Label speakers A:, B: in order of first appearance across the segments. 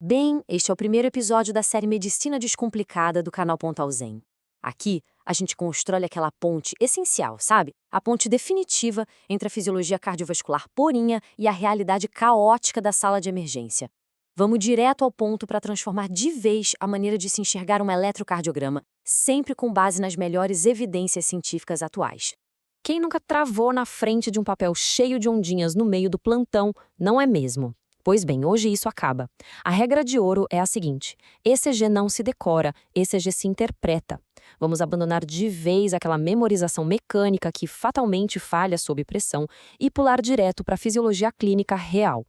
A: Bem, este é o primeiro episódio da série Medicina Descomplicada do canal Pontal Zen. Aqui, a gente constrói aquela ponte essencial, sabe? A ponte definitiva entre a fisiologia cardiovascular purinha e a realidade caótica da sala de emergência. Vamos direto ao ponto para transformar de vez a maneira de se enxergar um eletrocardiograma, sempre com base nas melhores evidências científicas atuais. Quem nunca travou na frente de um papel cheio de ondinhas no meio do plantão, não é mesmo? Pois bem, hoje isso acaba. A regra de ouro é a seguinte: ECG não se decora, ECG se interpreta. Vamos abandonar de vez aquela memorização mecânica que fatalmente falha sob pressão e pular direto para a fisiologia clínica real.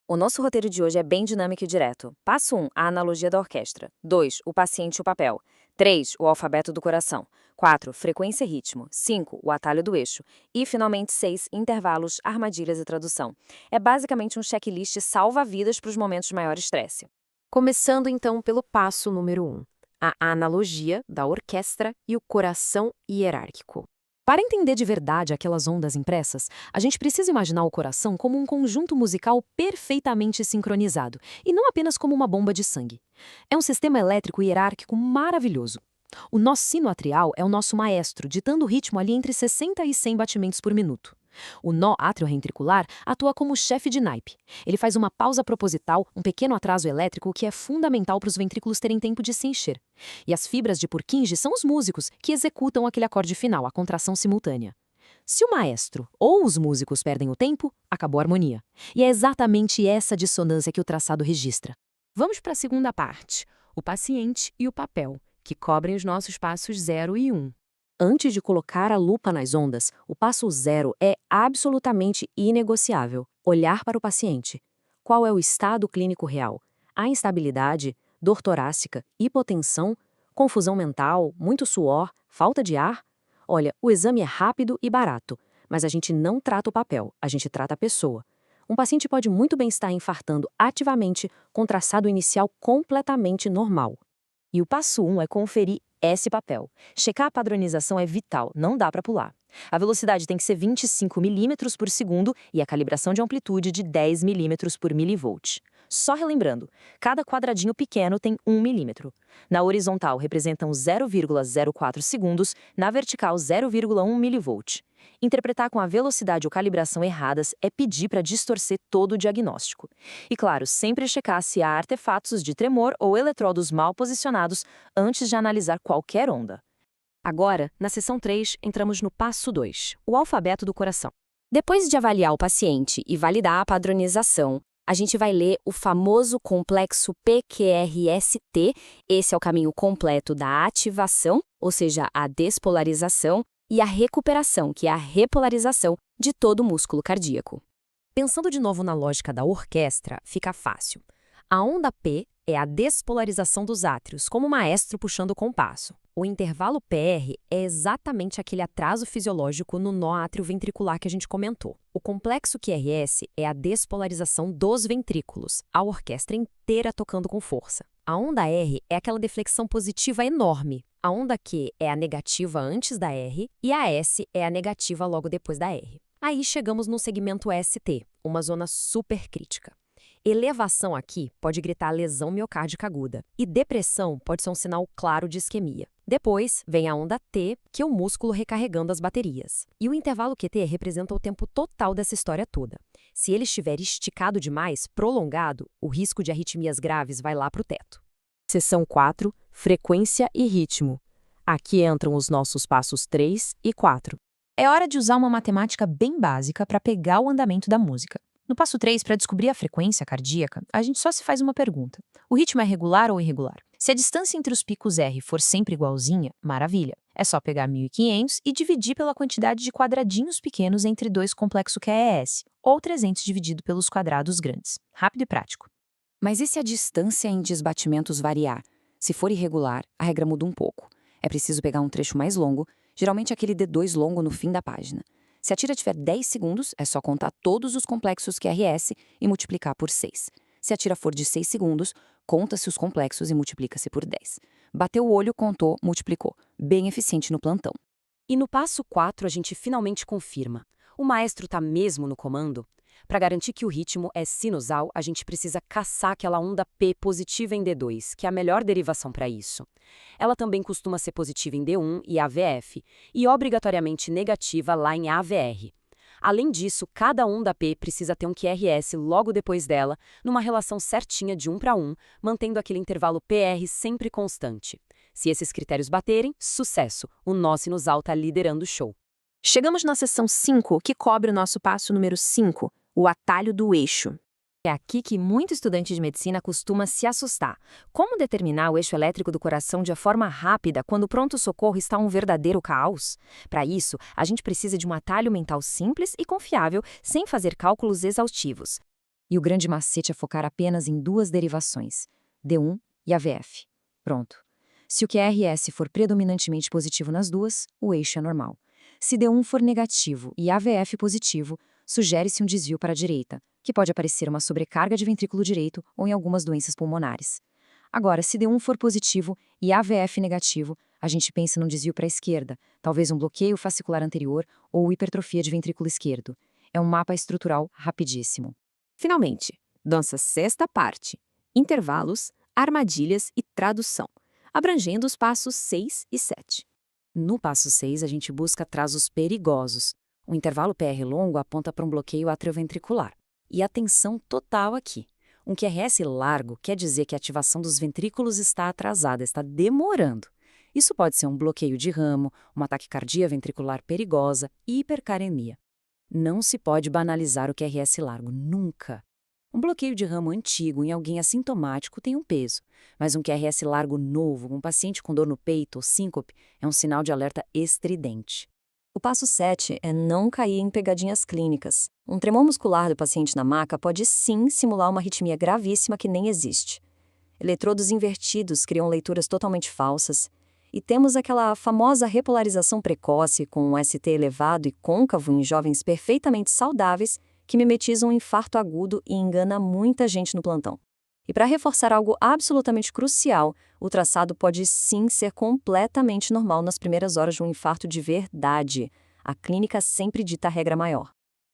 A: O nosso roteiro de hoje é bem dinâmico e direto. Passo 1, a analogia da orquestra. 2, o paciente e o papel. 3, o alfabeto do coração. 4, frequência e ritmo. 5, o atalho do eixo. E, finalmente, 6, intervalos, armadilhas e tradução. É basicamente um checklist salva-vidas para os momentos de maior estresse. Começando, então, pelo passo número 1, a analogia da orquestra e o coração hierárquico. Para entender de verdade aquelas ondas impressas, a gente precisa imaginar o coração como um conjunto musical perfeitamente sincronizado, e não apenas como uma bomba de sangue. É um sistema elétrico hierárquico maravilhoso. O nosso sino atrial é o nosso maestro, ditando o ritmo ali entre 60 e 100 batimentos por minuto. O nó atrioventricular atua como chefe de naipe. Ele faz uma pausa proposital, um pequeno atraso elétrico que é fundamental para os ventrículos terem tempo de se encher. E as fibras de Purkinje são os músicos que executam aquele acorde final, a contração simultânea. Se o maestro ou os músicos perdem o tempo, acabou a harmonia. E é exatamente essa dissonância que o traçado registra. Vamos para a segunda parte, o paciente e o papel, que cobrem os nossos passos 0 e 1. Antes de colocar a lupa nas ondas, o passo 0 é absolutamente inegociável: olhar para o paciente. Qual é o estado clínico real? Há instabilidade, dor torácica, hipotensão, confusão mental, muito suor, falta de ar? Olha, o exame é rápido e barato, mas a gente não trata o papel, a gente trata a pessoa. Um paciente pode muito bem estar infartando ativamente com traçado inicial completamente normal. E o passo 1 é conferir esse papel. Checar a padronização é vital, não dá para pular. A velocidade tem que ser 25 milímetros por segundo e a calibração de amplitude de 10 milímetros por milivolt. Só relembrando, cada quadradinho pequeno tem 1 milímetro. Na horizontal representam 0,04 segundos, na vertical 0,1 milivolt. Interpretar com a velocidade ou calibração erradas é pedir para distorcer todo o diagnóstico. E claro, sempre checar se há artefatos de tremor ou eletrodos mal posicionados antes de analisar qualquer onda. Agora, na seção 3, entramos no passo 2, o alfabeto do coração. Depois de avaliar o paciente e validar a padronização, a gente vai ler o famoso complexo PQRST. Esse é o caminho completo da ativação, ou seja, a despolarização, e a recuperação, que é a repolarização de todo o músculo cardíaco. Pensando de novo na lógica da orquestra, fica fácil. A onda P é a despolarização dos átrios, como o maestro puxando o compasso. O intervalo PR é exatamente aquele atraso fisiológico no nó atrioventricular que a gente comentou. O complexo QRS é a despolarização dos ventrículos, a orquestra inteira tocando com força. A onda R é aquela deflexão positiva enorme. A onda Q é a negativa antes da R e a S é a negativa logo depois da R. Aí chegamos no segmento ST, uma zona supercrítica. Elevação aqui pode gritar lesão miocárdica aguda, e depressão pode ser um sinal claro de isquemia. Depois vem a onda T, que é o músculo recarregando as baterias. E o intervalo QT representa o tempo total dessa história toda. Se ele estiver esticado demais, prolongado, o risco de arritmias graves vai lá para o teto. Seção 4, frequência e ritmo. Aqui entram os nossos passos 3 e 4. É hora de usar uma matemática bem básica para pegar o andamento da música. No passo 3, para descobrir a frequência cardíaca, a gente só se faz uma pergunta: o ritmo é regular ou irregular? Se a distância entre os picos R for sempre igualzinha, maravilha. É só pegar 1.500 e dividir pela quantidade de quadradinhos pequenos entre dois complexos QES, ou 300 dividido pelos quadrados grandes. Rápido e prático. Mas e se a distância em desbatimentos variar? Se for irregular, a regra muda um pouco. É preciso pegar um trecho mais longo, geralmente aquele D2 longo no fim da página. Se a tira tiver 10 segundos, é só contar todos os complexos QRS e multiplicar por 6. Se a tira for de 6 segundos, conta-se os complexos e multiplica-se por 10. Bateu o olho, contou, multiplicou. Bem eficiente no plantão. E no passo 4, a gente finalmente confirma.
B: O maestro está mesmo no comando? Para garantir que o ritmo é sinusal, a gente precisa caçar aquela onda P positiva em D2, que é a melhor derivação para isso. Ela também costuma ser positiva em D1 e AVF, e obrigatoriamente negativa lá em AVR. Além disso, cada onda P precisa ter um QRS logo depois dela, numa relação certinha de 1 para 1, mantendo aquele intervalo PR sempre constante. Se esses critérios baterem, sucesso! O nó sinusal está liderando o show.
C: Chegamos na seção 5, que cobre o nosso passo número 5, o atalho do eixo.
A: É aqui que muito estudante de medicina costuma se assustar. Como determinar o eixo elétrico do coração de forma rápida quando o pronto-socorro está um verdadeiro caos? Para isso, a gente precisa de um atalho mental simples e confiável, sem fazer cálculos exaustivos. E o grande macete é focar apenas em duas derivações, D1 e AVF. Pronto. Se o QRS for predominantemente positivo nas duas, o eixo é normal. Se D1 for negativo e AVF positivo, sugere-se um desvio para a direita, que pode aparecer uma sobrecarga de ventrículo direito ou em algumas doenças pulmonares. Agora, se D1 for positivo e AVF negativo, a gente pensa num desvio para a esquerda, talvez um bloqueio fascicular anterior ou hipertrofia de ventrículo esquerdo. É um mapa estrutural rapidíssimo.
C: Finalmente, nossa sexta parte, intervalos, armadilhas e tradução, abrangendo os passos 6 e 7.
B: No passo 6, a gente busca atrasos perigosos. O intervalo PR longo aponta para um bloqueio atrioventricular. E atenção total aqui. Um QRS largo quer dizer que a ativação dos ventrículos está atrasada, está demorando. Isso pode ser um bloqueio de ramo, uma taquicardia ventricular perigosa e hipercaremia. Não se pode banalizar o QRS largo, nunca. Um bloqueio de ramo antigo em alguém assintomático tem um peso, mas um QRS largo novo, um paciente com dor no peito ou síncope, é um sinal de alerta estridente.
A: O passo 7 é não cair em pegadinhas clínicas. Um tremor muscular do paciente na maca pode sim simular uma arritmia gravíssima que nem existe. Eletrodos invertidos criam leituras totalmente falsas. E temos aquela famosa repolarização precoce com um ST elevado e côncavo em jovens perfeitamente saudáveis que mimetizam um infarto agudo e engana muita gente no plantão. E para reforçar algo absolutamente crucial, o traçado pode sim ser completamente normal nas primeiras horas de um infarto de verdade. A clínica sempre dita a regra maior.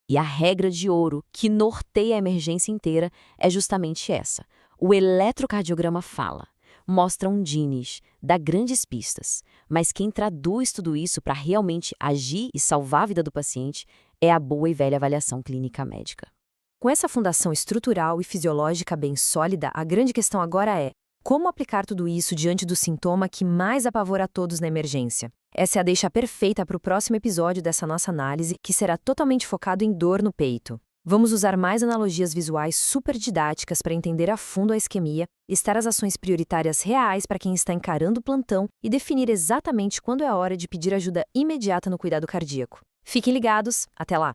A: E a regra de ouro, que norteia a emergência inteira, é justamente essa. O eletrocardiograma fala, mostra um DINIS, dá grandes pistas, mas quem traduz tudo isso para realmente agir e salvar a vida do paciente é a boa e velha avaliação clínica médica. Com essa fundação estrutural e fisiológica bem sólida, a grande questão agora é como aplicar tudo isso diante do sintoma que mais apavora a todos na emergência. Essa é a deixa perfeita para o próximo episódio dessa nossa análise, que será totalmente focado em dor no peito. Vamos usar mais analogias visuais super didáticas para entender a fundo a isquemia, listar as ações prioritárias reais para quem está encarando o plantão e definir exatamente quando é a hora de pedir ajuda imediata no cuidado cardíaco. Fiquem ligados, até lá!